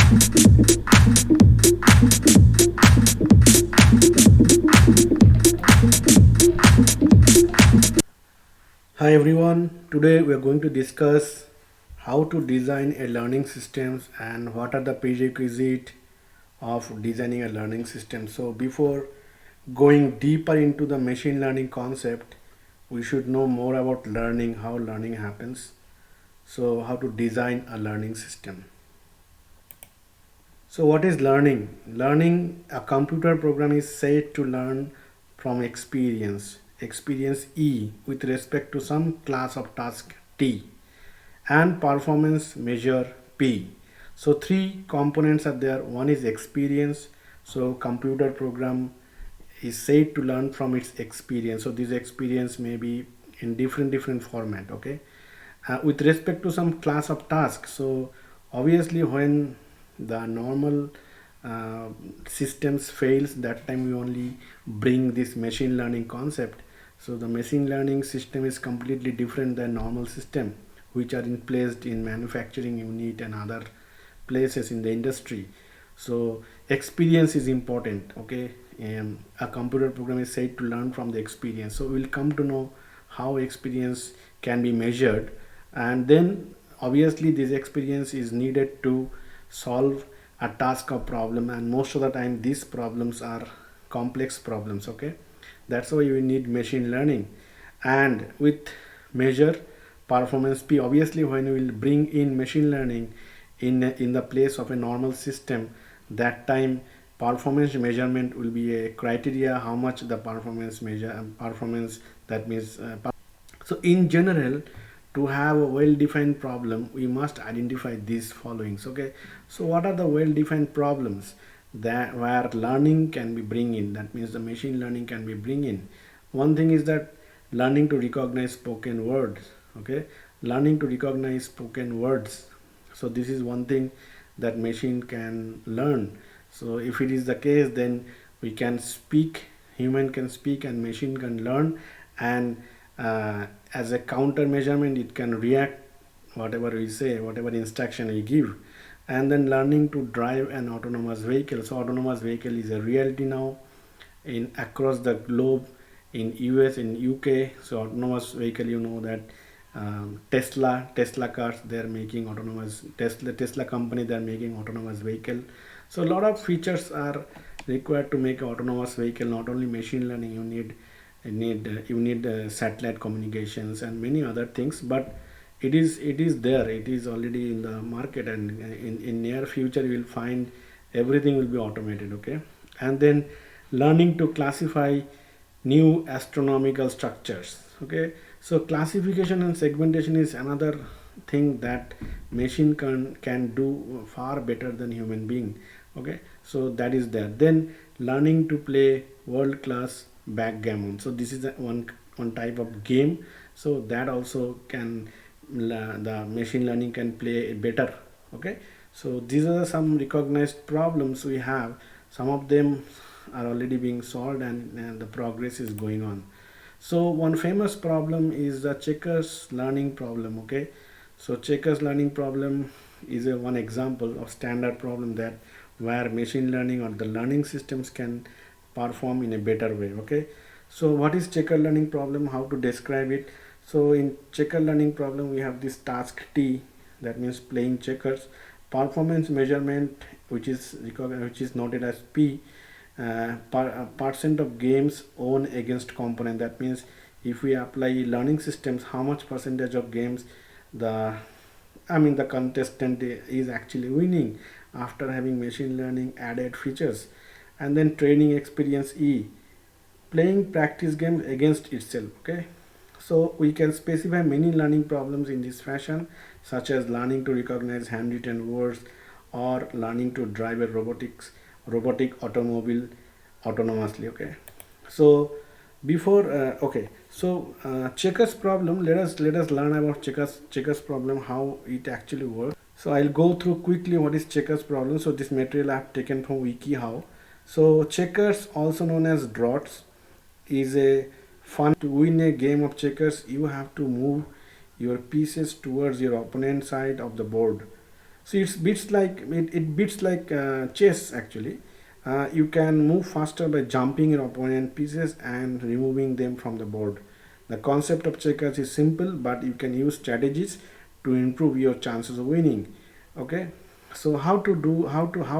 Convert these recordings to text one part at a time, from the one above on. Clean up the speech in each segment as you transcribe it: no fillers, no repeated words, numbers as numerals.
Hi everyone, today we are going to discuss how to design a learning systems and what are the prerequisites of designing a learning system. So before going deeper into the machine learning concept, we should know more about learning, how learning happens. So how to design a learning system. So what is learning? Learning, a computer program is said to learn from experience E with respect to some class of task T and performance measure P. So three components are there. One is experience. So computer program is said to learn from its experience. So this experience may be in different format. Okay, with respect to some class of tasks. So obviously when the normal uh, systems fails, that time we only bring this machine learning concept. So the machine learning system is completely different than normal system which are in placed in manufacturing unit and other places in the industry. So experience is important. Okay, a computer program is said to learn from the experience. So we'll come to know how experience can be measured, and then obviously this experience is needed to solve a task or problem, and most of the time these problems are complex problems. Okay, that's why you need machine learning. And with measure performance P, obviously when you will bring in machine learning in the place of a normal system, that time performance measurement will be a criteria how much the performance measure performance, that means so in general, to have a well-defined problem, we must identify these followings. Okay, so what are the well-defined problems that where learning can be bring in? That means the machine learning can be bring in. One thing is that learning to recognize spoken words. Okay, learning to recognize spoken words. So this is one thing that machine can learn. So if it is the case, then we can speak, human can speak and machine can learn, and as a counter measurement it can react whatever we say, whatever instruction we give. And then learning to drive an autonomous vehicle. So autonomous vehicle is a reality now in across the globe, in US, in UK. So autonomous vehicle, you know that Tesla cars, they are making autonomous, Tesla company, they are making autonomous vehicle. So a lot of features are required to make autonomous vehicle. Not only machine learning, you need satellite communications and many other things, but it is there, it is already in the market, and in near future you will find everything will be automated. Okay, and then learning to classify new astronomical structures. Okay, so classification and segmentation is another thing that machine can do far better than human being. Okay, so that is there. Then learning to play world class backgammon. So this is one type of game, so that also can the machine learning can play better. Okay, so these are some recognized problems we have. Some of them are already being solved, and the progress is going on. So one famous problem is the checkers learning problem. Okay, so checkers learning problem is one example of standard problem that where machine learning or the learning systems can perform in a better way. Okay, so what is checker learning problem, how to describe it? So in checker learning problem we have this task T, that means playing checkers. Performance measurement, which is noted as P, percent of games own against component. That means if we apply learning systems, how much percentage of games the the contestant is actually winning after having machine learning added features. And then training experience E, playing practice game against itself. Okay, so we can specify many learning problems in this fashion, such as learning to recognize handwritten words or learning to drive a robotic automobile autonomously. Okay, so before okay, so checkers problem, let us learn about checkers problem, how it actually works. So I'll go through quickly what is checkers problem. So this material I have taken from wikihow. So checkers, also known as draughts, is a fun. To win a game of checkers, you have to move your pieces towards your opponent side of the board. So it beats like chess actually. You can move faster by jumping your opponent pieces and removing them from the board. The concept of checkers is simple, but you can use strategies to improve your chances of winning. Okay, so how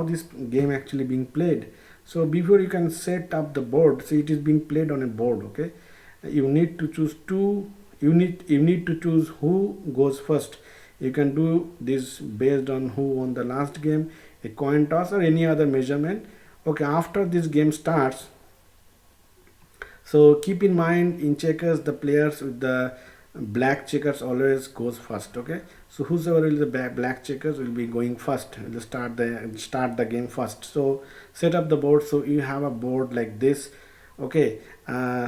this game actually being played? So before you can set up the board, so it is being played on a board. Okay, you need to choose two. You need to choose who goes first. You can do this based on who won the last game, a coin toss, or any other measurement. Okay, after this game starts, so keep in mind in checkers the players with the black checkers always goes first. Okay, so whosoever will the black checkers will be going first, will start the game first. So set up the board. So you have a board like this. Okay,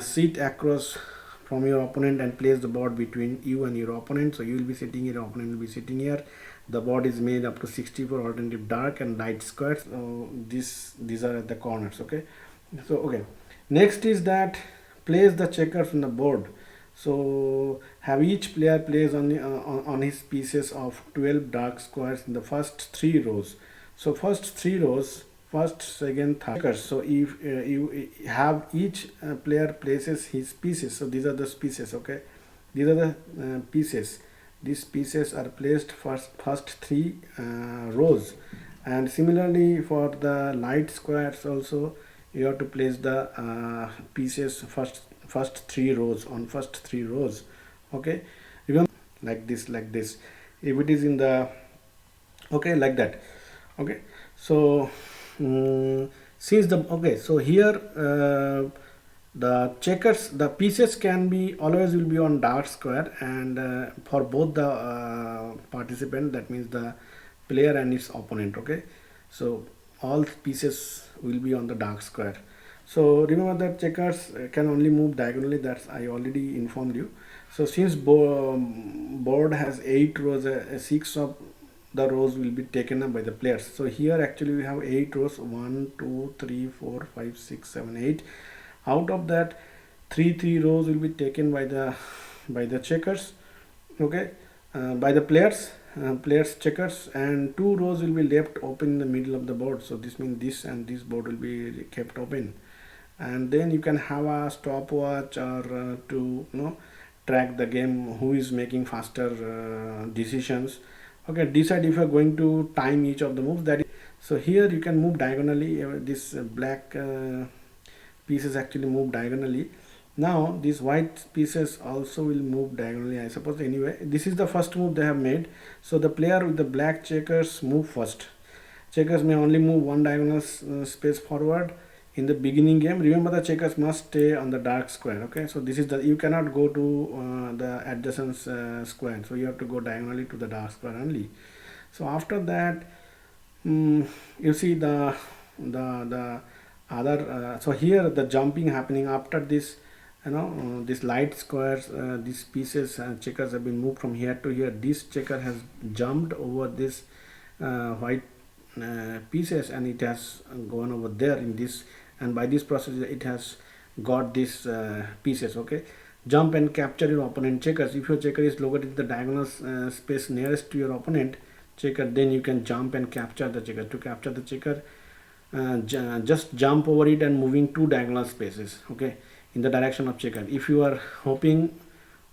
sit across from your opponent and place the board between you and your opponent. So you will be sitting here, your opponent will be sitting here. The board is made up to 64 alternative dark and light squares. So these are at the corners. Okay, so okay, next is that place the checkers on the board. So have each player plays on his pieces of 12 dark squares in the first three rows. So first three rows, first, second, third checkers. So if you have each player places his pieces. So these are the pieces. Okay, these are the pieces. These pieces are placed first three rows, and similarly for the light squares also you have to place the pieces first three rows on first three rows. Okay, remember like this if it is in the, okay, like that. Okay, so since the, okay, so here the checkers, the pieces can be always will be on dark square, and for both the participant, that means the player and its opponent. Okay, so all pieces will be on the dark square. So remember that checkers can only move diagonally, that's I already informed you. So since board has 8 rows, 6 of the rows will be taken up by the players. So here actually we have 8 rows, 1 2 3 4 5 6 7 8. Out of that, three rows will be taken by the checkers. Okay, by the players checkers, and 2 rows will be left open in the middle of the board. So this means this and this board will be kept open, and then you can have a stopwatch or to track the game, who is making faster decisions. Okay, decide if you are going to time each of the moves. That is, so here you can move diagonally. This black pieces actually move diagonally. Now these white pieces also will move diagonally, I suppose. Anyway, this is the first move they have made. So the player with the black checkers move first. Checkers may only move one diagonal space forward in the beginning game. Remember, the checkers must stay on the dark square. Okay, so this is the, you cannot go to the adjacent square, so you have to go diagonally to the dark square only. So after that, you see the other so here the jumping happening after this, these light squares, these pieces checkers have been moved from here to here. This checker has jumped over this white pieces, and it has gone over there in this, and by this process it has got these pieces. Okay, jump and capture your opponent checkers. If your checker is located in the diagonal space nearest to your opponent checker, then you can jump and capture the checker. To capture the checker, just jump over it and moving 2 diagonal spaces, okay, in the direction of checker. If you are hopping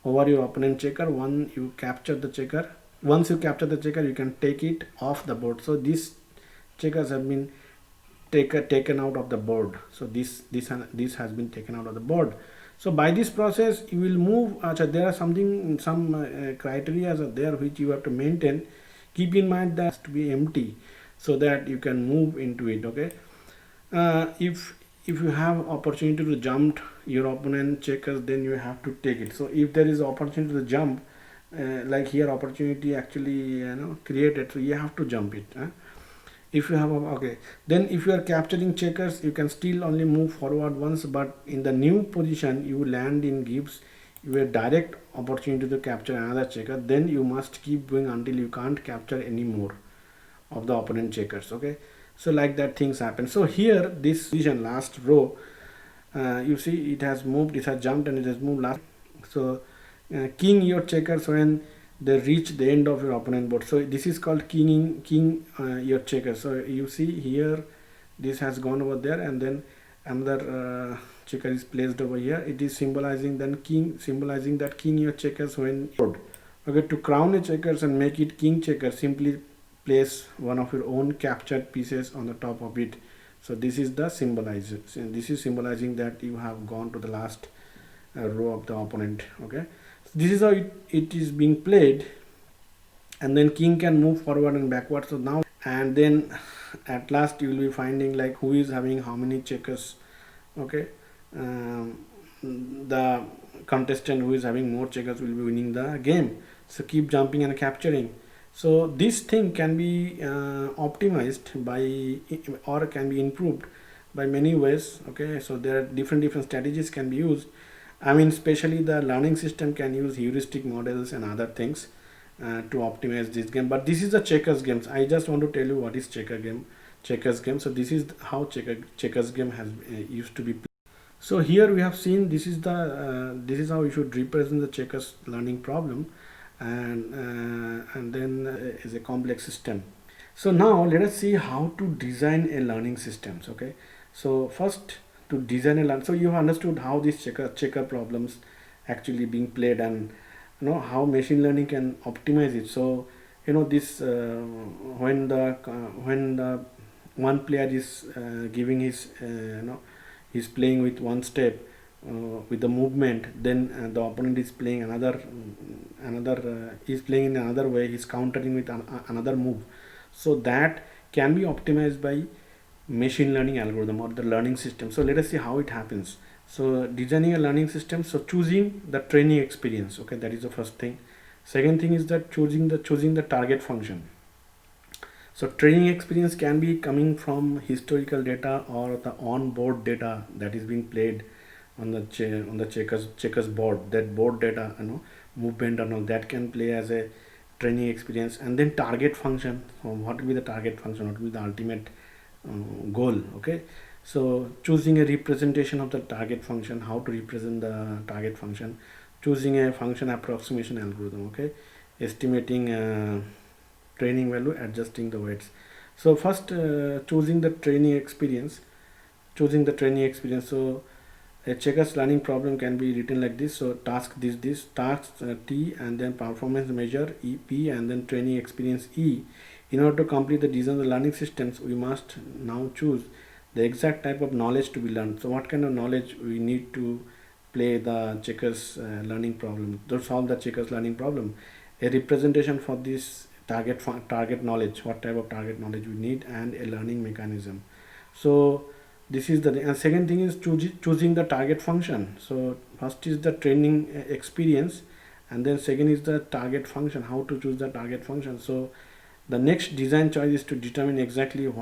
over your opponent checker, once you capture the checker, you can take it off the board. So these checkers have been taken out of the board. So this has been taken out of the board. So by this process you will move. There are some criteria are there which you have to maintain. Keep in mind that it has to be empty, so that you can move into it. Okay, if you have opportunity to jump your opponent checkers, then you have to take it. So if there is opportunity to jump, like here opportunity actually created, so you have to jump it. If you have okay, then if you are capturing checkers, you can still only move forward once, but in the new position you land in gives you a direct opportunity to capture another checker. Then you must keep going until you can't capture any more of the opponent checkers. Okay, so like that things happen. So here this position last row, you see it has moved, it has jumped and it has moved last. So king your checkers when they reach the end of your opponent board. So this is called keying your checker. So you see here, this has gone over there, and then another checker is placed over here. It is symbolizing then king, symbolizing that king your checkers when board. Okay, to crown a checkers and make it king checker, simply place one of your own captured pieces on the top of it. So this is the symbolizer. So this is symbolizing that you have gone to the last row of the opponent. Okay, so this is how it is being played, and then king can move forward and backward. So now, and then at last you will be finding like who is having how many checkers. Okay, the contestant who is having more checkers will be winning the game. So keep jumping and capturing. So this thing can be optimized by, or can be improved by many ways. Okay, so there are different strategies can be used. I mean, especially the learning system can use heuristic models and other things to optimize this game. But this is the checkers games. I just want to tell you what is checkers game. So this is how checkers game has used to be played. So here we have seen this is the this is how you should represent the checkers learning problem, and then is a complex system. So now let us see how to design a learning systems. Okay, so first, to design a learn, so you have understood how these checker problems actually being played, and how machine learning can optimize it. So this when the one player is giving his he's playing with one step with the movement, then the opponent is playing another is playing in another way, he's countering with another move. So that can be optimized by machine learning algorithm or the learning system. So let us see how it happens. So designing a learning system, so choosing the training experience. Okay, that is the first thing. Second thing is that choosing the target function. So training experience can be coming from historical data or the on-board data that is being played on the checkers board. That board data, movement and all that can play as a training experience. And then target function. So what will be the target function? What will be the ultimate goal? Okay. So choosing a representation of the target function, how to represent the target function, choosing a function approximation algorithm. Okay, estimating training value, adjusting the weights. So first, choosing the training experience. So a checkers learning problem can be written like this. So task this task T, and then performance measure E P, and then training experience E. In order to complete the design of the learning systems, we must now choose the exact type of knowledge to be learned. So what kind of knowledge we need to play the checkers learning problem, to solve the checkers learning problem. A representation for this target knowledge, what type of target knowledge we need, and a learning mechanism. So this is the, and second thing is choosing the target function. So first is the training experience, and then second is the target function, how to choose the target function. So the next design choice is to determine exactly what